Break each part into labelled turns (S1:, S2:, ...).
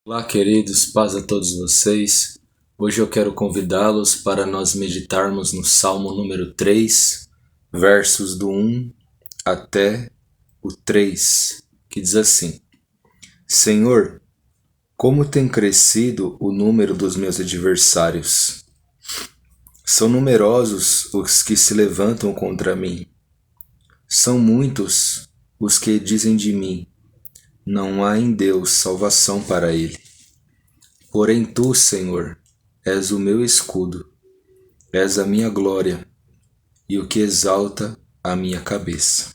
S1: Olá, queridos, paz a todos vocês. Hoje eu quero convidá-los para nós meditarmos no Salmo número 3, versos do 1 até o 3, que diz assim: Senhor, como tem crescido o número dos meus adversários. São numerosos os que se levantam contra mim. São muitos os que dizem de mim: não há em Deus salvação para ele. Porém tu, Senhor, és o meu escudo, és a minha glória e o que exalta a minha cabeça.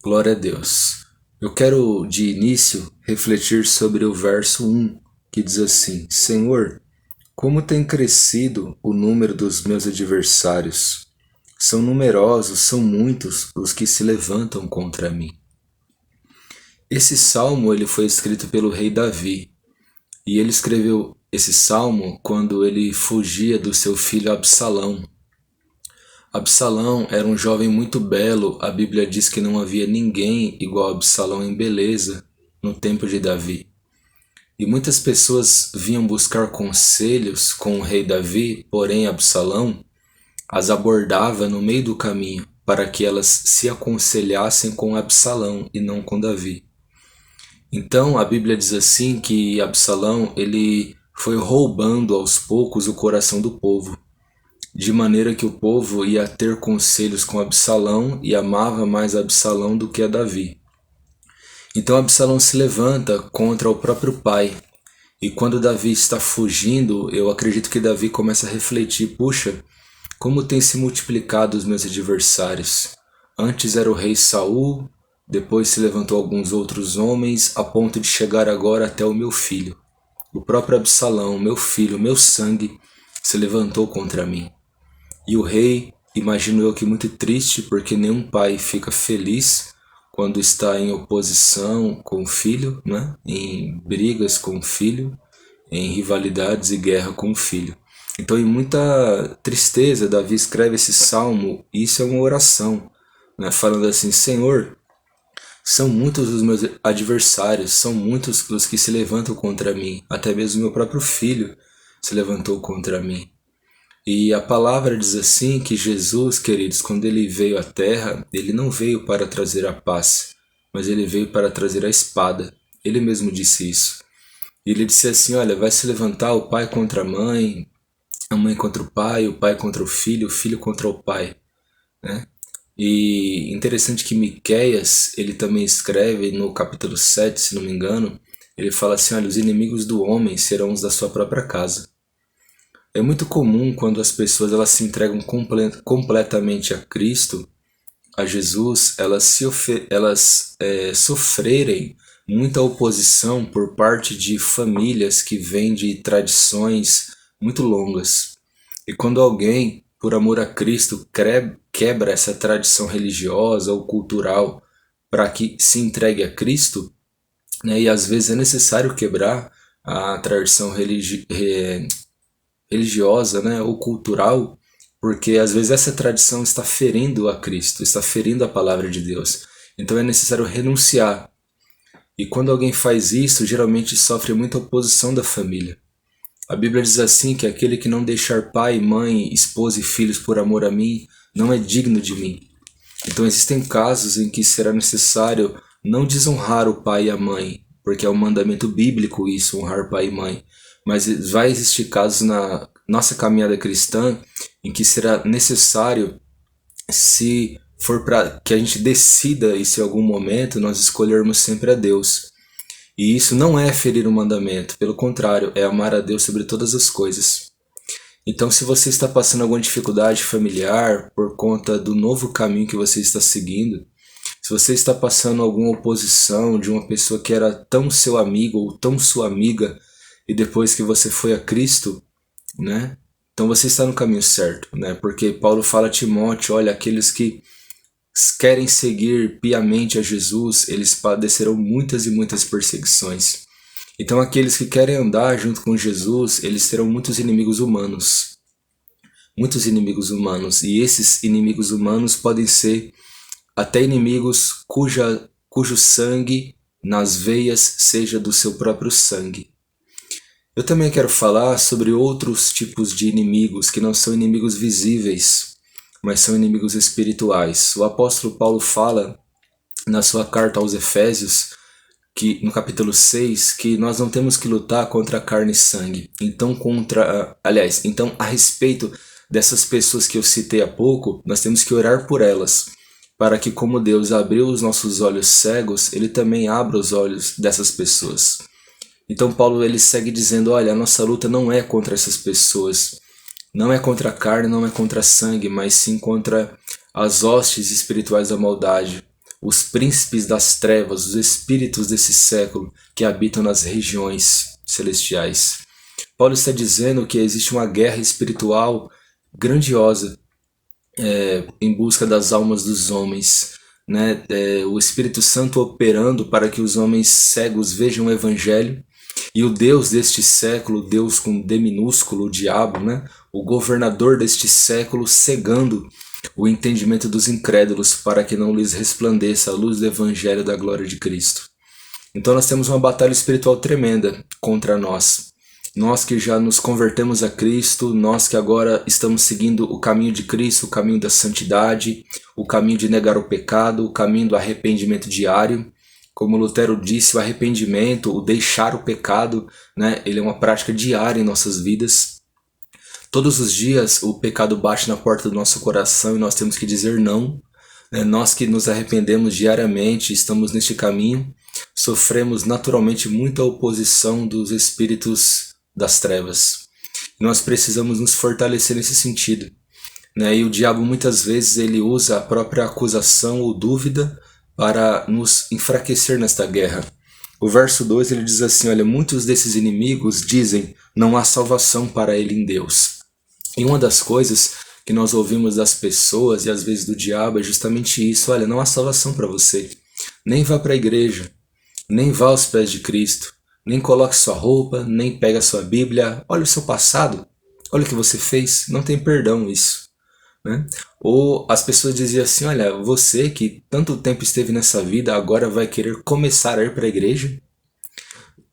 S1: Glória a Deus. Eu quero, de início, refletir sobre o verso 1, que diz assim: Senhor, como tem crescido o número dos meus adversários. São numerosos, são muitos os que se levantam contra mim. Esse salmo ele foi escrito pelo rei Davi, e ele escreveu esse salmo quando ele fugia do seu filho Absalão. Absalão era um jovem muito belo, a Bíblia diz que não havia ninguém igual a Absalão em beleza no tempo de Davi. E muitas pessoas vinham buscar conselhos com o rei Davi, porém Absalão as abordava no meio do caminho para que elas se aconselhassem com Absalão e não com Davi. Então a Bíblia diz assim que Absalão ele foi roubando aos poucos o coração do povo, de maneira que o povo ia ter conselhos com Absalão e amava mais Absalão do que a Davi. Então Absalão se levanta contra o próprio pai. E quando Davi está fugindo, eu acredito que Davi começa a refletir: puxa, como tem se multiplicado os meus adversários. Antes era o rei Saul, depois se levantou alguns outros homens, a ponto de chegar agora até o meu filho. O próprio Absalão, meu filho, meu sangue, se levantou contra mim. E o rei, imagino eu que muito triste, porque nenhum pai fica feliz quando está em oposição com o filho, né? Em brigas com o filho, em rivalidades e guerra com o filho. Então, em muita tristeza, Davi escreve esse salmo, e isso é uma oração, né? Falando assim: Senhor, são muitos os meus adversários, são muitos os que se levantam contra mim, até mesmo meu próprio filho se levantou contra mim. E a palavra diz assim que Jesus, queridos, quando ele veio à terra, ele não veio para trazer a paz, mas ele veio para trazer a espada. Ele mesmo disse isso. E ele disse assim: olha, vai se levantar o pai contra a mãe contra o pai contra o filho contra o pai, né? E interessante que Miqueias, ele também escreve no capítulo 7, se não me engano, ele fala assim: olha, os inimigos do homem serão os da sua própria casa. É muito comum quando as pessoas elas se entregam completamente a Cristo, a Jesus, elas sofrerem muita oposição por parte de famílias que vêm de tradições muito longas. E quando alguém, por amor a Cristo, quebra essa tradição religiosa ou cultural para que se entregue a Cristo, né, e às vezes é necessário quebrar a tradição religiosa, né, ou cultural, porque às vezes essa tradição está ferindo a Cristo, está ferindo a palavra de Deus. Então é necessário renunciar. E quando alguém faz isso, geralmente sofre muita oposição da família. A Bíblia diz assim que aquele que não deixar pai, mãe, esposa e filhos por amor a mim, não é digno de mim. Então existem casos em que será necessário não desonrar o pai e a mãe, porque é um mandamento bíblico isso, honrar pai e mãe. Mas vai existir casos na nossa caminhada cristã em que será necessário, se for para que a gente decida e se em algum momento nós escolhermos sempre a Deus. E isso não é ferir o mandamento, pelo contrário, é amar a Deus sobre todas as coisas. Então, se você está passando alguma dificuldade familiar por conta do novo caminho que você está seguindo, se você está passando alguma oposição de uma pessoa que era tão seu amigo ou tão sua amiga e depois que você foi a Cristo, né? Então você está no caminho certo, né? Porque Paulo fala a Timóteo: olha, aqueles que querem seguir piamente a Jesus, eles padecerão muitas e muitas perseguições. Então aqueles que querem andar junto com Jesus, eles terão muitos inimigos humanos. Muitos inimigos humanos. E esses inimigos humanos podem ser até inimigos cujo sangue nas veias seja do seu próprio sangue. Eu também quero falar sobre outros tipos de inimigos que não são inimigos visíveis, mas são inimigos espirituais. O apóstolo Paulo fala na sua carta aos Efésios, que no capítulo 6, que nós não temos que lutar contra carne e sangue. Então, a respeito dessas pessoas que eu citei há pouco, nós temos que orar por elas, para que, como Deus abriu os nossos olhos cegos, Ele também abra os olhos dessas pessoas. Então Paulo ele segue dizendo, olha, a nossa luta não é contra essas pessoas, não é contra a carne, não é contra sangue, mas sim contra as hostes espirituais da maldade, os príncipes das trevas, os espíritos desse século que habitam nas regiões celestiais. Paulo está dizendo que existe uma guerra espiritual grandiosa em busca das almas dos homens, né? O Espírito Santo operando para que os homens cegos vejam o Evangelho, e o Deus deste século, Deus com D minúsculo, o diabo, né? O governador deste século cegando o entendimento dos incrédulos para que não lhes resplandeça a luz do Evangelho da glória de Cristo. Então nós temos uma batalha espiritual tremenda contra nós. Nós que já nos convertemos a Cristo, nós que agora estamos seguindo o caminho de Cristo, o caminho da santidade, o caminho de negar o pecado, o caminho do arrependimento diário. Como Lutero disse, o arrependimento, o deixar o pecado, né, ele é uma prática diária em nossas vidas. Todos os dias o pecado bate na porta do nosso coração e nós temos que dizer não. Nós que nos arrependemos diariamente, estamos neste caminho, sofremos naturalmente muita oposição dos espíritos das trevas. Nós precisamos nos fortalecer nesse sentido. E o diabo muitas vezes ele usa a própria acusação ou dúvida para nos enfraquecer nesta guerra. O verso 2 ele diz assim, olha, muitos desses inimigos dizem, não há salvação para ele em Deus. E uma das coisas que nós ouvimos das pessoas e às vezes do diabo é justamente isso, olha, não há salvação para você. Nem vá para a igreja, nem vá aos pés de Cristo, nem coloque sua roupa, nem pegue a sua Bíblia, olha o seu passado, olha o que você fez, não tem perdão isso. Né? Ou as pessoas diziam assim, olha, você que tanto tempo esteve nessa vida agora vai querer começar a ir para a igreja?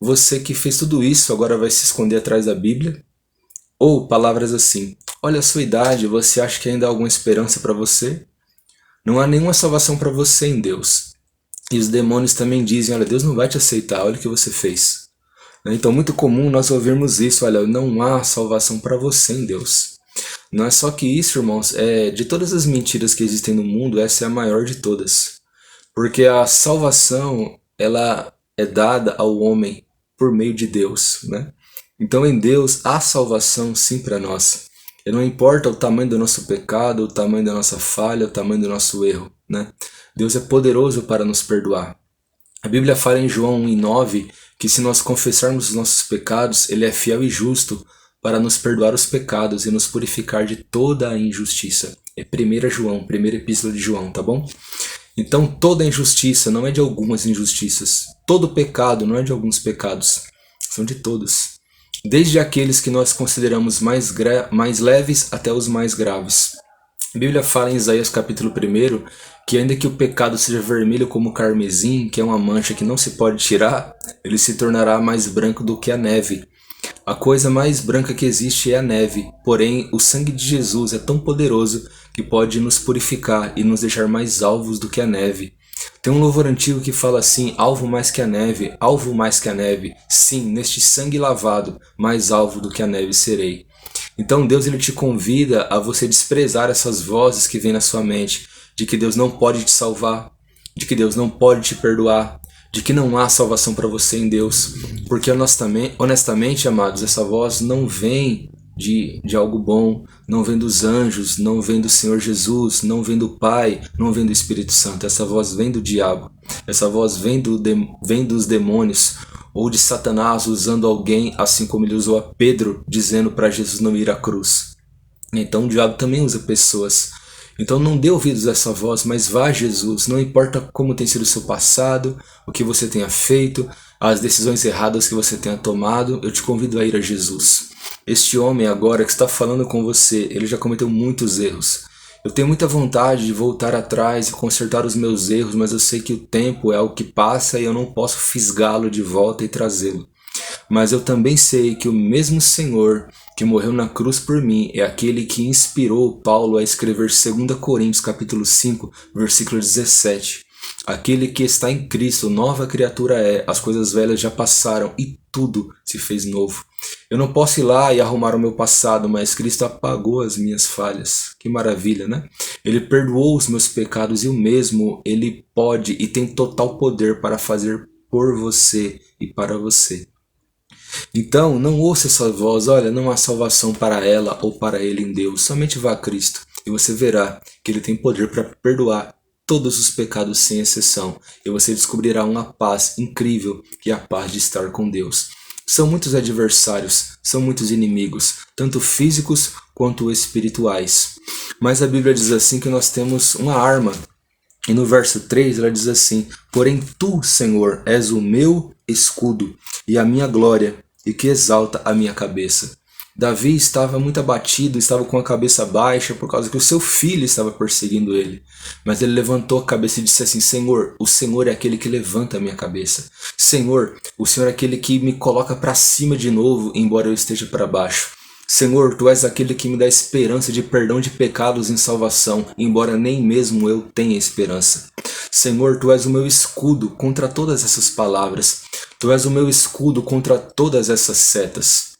S1: Você que fez tudo isso agora vai se esconder atrás da Bíblia? Ou palavras assim, olha a sua idade, você acha que ainda há alguma esperança para você? Não há nenhuma salvação para você em Deus. E os demônios também dizem, olha, Deus não vai te aceitar, olha o que você fez. Então, muito comum nós ouvirmos isso, olha, não há salvação para você em Deus. Não é só que isso, irmãos, de todas as mentiras que existem no mundo, essa é a maior de todas. Porque a salvação, ela é dada ao homem por meio de Deus, né? Então, em Deus, há salvação sim para nós. E não importa o tamanho do nosso pecado, o tamanho da nossa falha, o tamanho do nosso erro, né? Deus é poderoso para nos perdoar. A Bíblia fala em João 1:9 que se nós confessarmos os nossos pecados, Ele é fiel e justo para nos perdoar os pecados e nos purificar de toda a injustiça. É 1 João, primeira epístola de João, tá bom? Então toda injustiça não é de algumas injustiças. Todo pecado não é de alguns pecados. São de todos. Desde aqueles que nós consideramos mais leves até os mais graves. A Bíblia fala em Isaías capítulo 1 que ainda que o pecado seja vermelho como o carmesim, que é uma mancha que não se pode tirar, ele se tornará mais branco do que a neve. A coisa mais branca que existe é a neve, porém o sangue de Jesus é tão poderoso que pode nos purificar e nos deixar mais alvos do que a neve. Tem um louvor antigo que fala assim, alvo mais que a neve, alvo mais que a neve. Sim, neste sangue lavado, mais alvo do que a neve serei. Então Deus ele te convida a você desprezar essas vozes que vêm na sua mente, de que Deus não pode te salvar, de que Deus não pode te perdoar, de que não há salvação para você em Deus, porque honestamente, amados, essa voz não vem de algo bom, não vem dos anjos, não vem do Senhor Jesus, não vem do Pai, não vem do Espírito Santo, essa voz vem do diabo, essa voz vem dos demônios, ou de Satanás usando alguém, assim como ele usou a Pedro, dizendo para Jesus não ir à cruz. Então o diabo também usa pessoas. Então não dê ouvidos a essa voz, mas vá a Jesus. Não importa como tem sido o seu passado, o que você tenha feito, as decisões erradas que você tenha tomado, eu te convido a ir a Jesus. Este homem agora que está falando com você, ele já cometeu muitos erros. Eu tenho muita vontade de voltar atrás e consertar os meus erros, mas eu sei que o tempo é algo que passa e eu não posso fisgá-lo de volta e trazê-lo. Mas eu também sei que o mesmo Senhor que morreu na cruz por mim é aquele que inspirou Paulo a escrever 2 Coríntios capítulo 5, versículo 17. Aquele que está em Cristo, nova criatura é, as coisas velhas já passaram e tudo se fez novo. Eu não posso ir lá e arrumar o meu passado, mas Cristo apagou as minhas falhas. Que maravilha, né? Ele perdoou os meus pecados e o mesmo Ele pode e tem total poder para fazer por você e para você. Então, não ouça essa voz, olha, não há salvação para ela ou para ele em Deus, somente vá a Cristo e você verá que Ele tem poder para perdoar todos os pecados sem exceção e você descobrirá uma paz incrível que é a paz de estar com Deus. São muitos adversários, são muitos inimigos, tanto físicos quanto espirituais, mas a Bíblia diz assim que nós temos uma arma. E no verso 3 ela diz assim: porém tu, Senhor, és o meu escudo e a minha glória, e que exalta a minha cabeça. Davi estava muito abatido, estava com a cabeça baixa por causa que o seu filho estava perseguindo ele. Mas ele levantou a cabeça e disse assim: Senhor, o Senhor é aquele que levanta a minha cabeça. Senhor, o Senhor é aquele que me coloca para cima de novo, embora eu esteja para baixo. Senhor, Tu és aquele que me dá esperança de perdão de pecados em salvação, embora nem mesmo eu tenha esperança. Senhor, Tu és o meu escudo contra todas essas palavras. Tu és o meu escudo contra todas essas setas.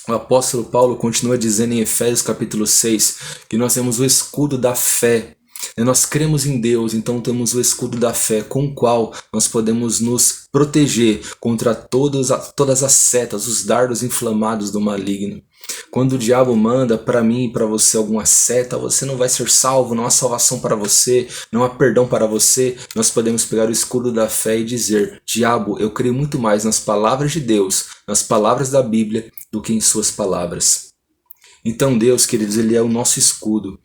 S1: O apóstolo Paulo continua dizendo em Efésios capítulo 6 que nós temos o escudo da fé. Nós cremos em Deus, então temos o escudo da fé com o qual nós podemos nos proteger contra todas as setas, os dardos inflamados do maligno. Quando o diabo manda para mim e para você alguma seta, você não vai ser salvo, não há salvação para você, não há perdão para você, nós podemos pegar o escudo da fé e dizer: diabo, eu creio muito mais nas palavras de Deus, nas palavras da Bíblia, do que em suas palavras. Então Deus, queridos, Ele é o nosso escudo.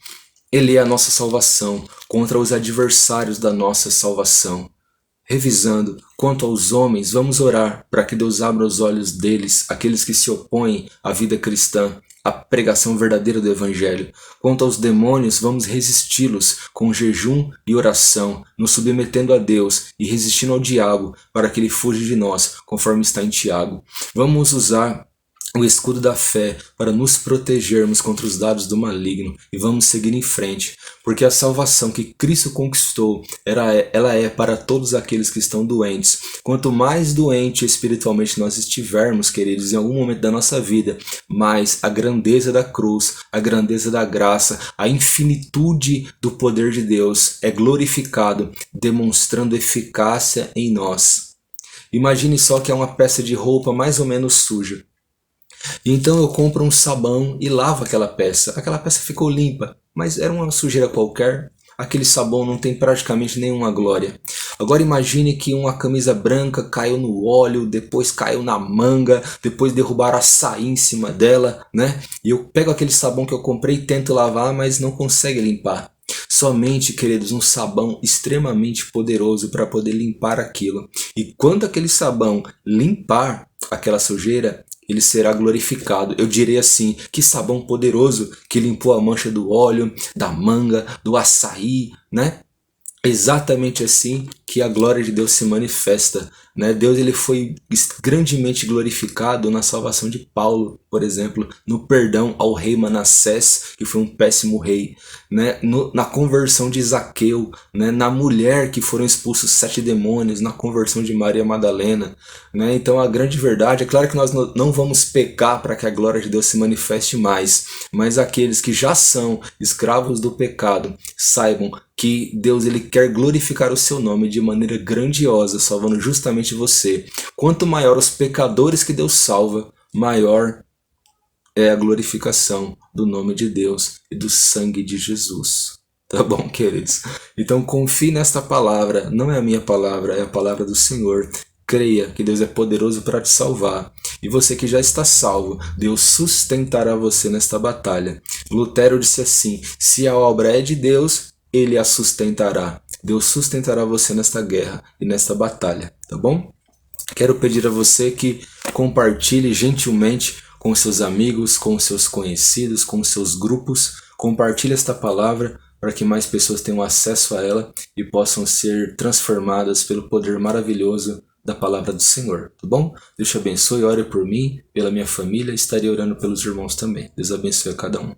S1: Ele é a nossa salvação contra os adversários da nossa salvação. Revisando, quanto aos homens, vamos orar para que Deus abra os olhos deles, aqueles que se opõem à vida cristã, à pregação verdadeira do Evangelho. Quanto aos demônios, vamos resisti-los com jejum e oração, nos submetendo a Deus e resistindo ao diabo para que ele fuja de nós, conforme está em Tiago. Vamos usar o escudo da fé para nos protegermos contra os dados do maligno e vamos seguir em frente, porque a salvação que Cristo conquistou, ela é para todos aqueles que estão doentes. Quanto mais doente espiritualmente nós estivermos, queridos, em algum momento da nossa vida, mais a grandeza da cruz, a grandeza da graça, a infinitude do poder de Deus é glorificado, demonstrando eficácia em nós. Imagine só que é uma peça de roupa mais ou menos suja. Então eu compro um sabão e lavo aquela peça. Aquela peça ficou limpa, mas era uma sujeira qualquer. Aquele sabão não tem praticamente nenhuma glória. Agora imagine que uma camisa branca caiu no óleo, depois caiu na manga, depois derrubaram açaí em cima dela, né? E eu pego aquele sabão que eu comprei e tento lavar, mas não consegue limpar. Somente, queridos, um sabão extremamente poderoso para poder limpar aquilo. E quando aquele sabão limpar aquela sujeira, ele será glorificado. Eu direi assim: que sabão poderoso que limpou a mancha do óleo, da manga, do açaí, né? Exatamente assim que a glória de Deus se manifesta, né? Deus, ele foi grandemente glorificado na salvação de Paulo, por exemplo, no perdão ao rei Manassés, que foi um péssimo rei, né? Na conversão de Zaqueu, né? Na mulher que foram expulsos 7 demônios, na conversão de Maria Madalena, né? Então a grande verdade, é claro que nós não vamos pecar para que a glória de Deus se manifeste mais, mas aqueles que já são escravos do pecado, saibam que Deus, ele quer glorificar o seu nome de maneira grandiosa, salvando justamente você. Quanto maior os pecadores que Deus salva, maior é a glorificação do nome de Deus e do sangue de Jesus. Tá bom, queridos? Então confie nesta palavra, não é a minha palavra, é a palavra do Senhor. Creia que Deus é poderoso para te salvar. E você que já está salvo, Deus sustentará você nesta batalha. Lutero disse assim: se a obra é de Deus, Ele a sustentará. Deus sustentará você nesta guerra e nesta batalha, tá bom? Quero pedir a você que compartilhe gentilmente com seus amigos, com seus conhecidos, com seus grupos. Compartilhe esta palavra para que mais pessoas tenham acesso a ela e possam ser transformadas pelo poder maravilhoso da palavra do Senhor, tá bom? Deus te abençoe, ore por mim, pela minha família, estarei orando pelos irmãos também. Deus abençoe a cada um.